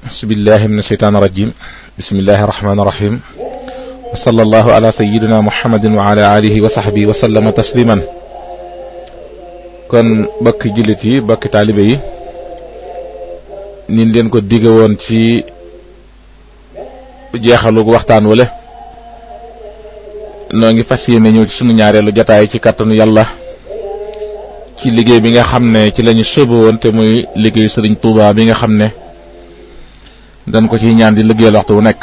bismillahi min asheytaan irajim bismillahi irrahmani irrahim wa sallallahu ala sayidina muhammadin wa ala alihi wa sahbihi wa sallama tasliman. kon bokki jullit yi bokki taalibe yi nin leen ko digge woon ci jeexalu waxtaan wala noo ngi fas yéene ñëw ci sunu ñaareelu jataay ci kàttanu yàlla ci liggéey bi nga xam ne ci lañu sóobu woon te muy liggéeyu Sëriñ Tuubaa bi nga xam ne dañ ko ciy ñaan di liggéeyal waxtu wu nekk.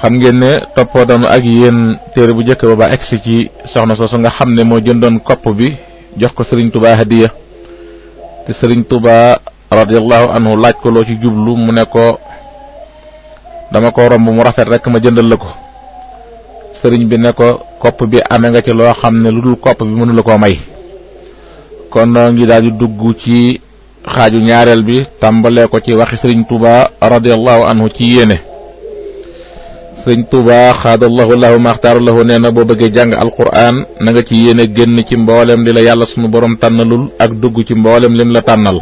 xam ngeen ne toppoo dañu ak yéen téere bu njëkk ba ba egsi ci soxna soosu nga xam ne moo jëndoon kopp bi jox ko Sëriñ Tuubaa hadiya te Sëriñ Tuubaa radiyallahu anhu laaj ko loo ci jublu mu ne ko dama ko romb mu rafet rek ma jëndal la ko. sëriñ bi ne ko kopp bi amee nga ci loo xam ne lu dul kopp bi mënu la koo may. kon noo ngi daal di dugg ci xaaju ñaareel bi tàmbalee ko ci waxi Sëriñ Tuubaa radiyallahu anhu ci yéene. Sëriñ Tuubaa xaadallahu lahu maxtaaru lahu nee na boo bëggee jàng alquran na nga ci yéene génn ci mboolem li la yàlla sunu borom tànnalul ak dugg ci mboolem lim la tànnal.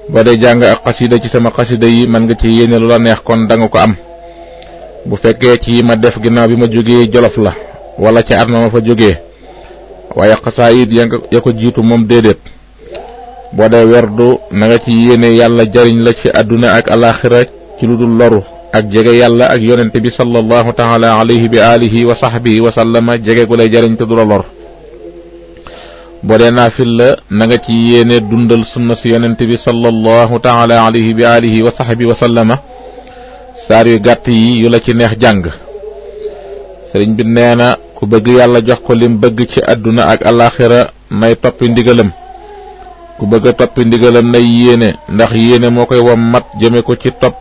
boo dee jàng ak xasida ci sama xasida yi mën nga ci yéene lu la neex kon danga ko am. bu fekkee ci ma def ginnaaw bi ma jógee Jolof la wala ca at ma fa jógee waaye xasaayid ya ko jiitu moom déedéet. boo dee werdu na nga ci yéene yàlla jariñ la ci àdduna ak alaxira ci lu dul loru ak jege yàlla ak yonente bi sallallahu taala alayhi bi alihi wa sahbihi wa sallama jege gu lay jariñ te du la lor. boo dee naafil la na nga ci yéene dundal sunna si yonente bi sallallahu taala alayhi bi alihi wa sahbihi wa sallama saar yu gàtt yi yu la ci neex jàng. sëriñ bi nee na ku bëgg yàlla jox ko lim bëgg ci àdduna ak alaxira nay toppi ndigalam. ku bëgg a toppi ndigalam nay yéene ndax yéene moo koy wom mat jëme ko ci topp.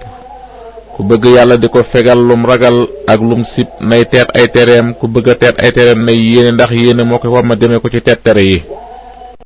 ku bëgg yàlla di ko fegal lum ragal ak lum sib nay teet ay tereem ku bëgg a teet ay tereem nay yéene ndax yéene moo koy wom mat jëme ko ci teet tere yi.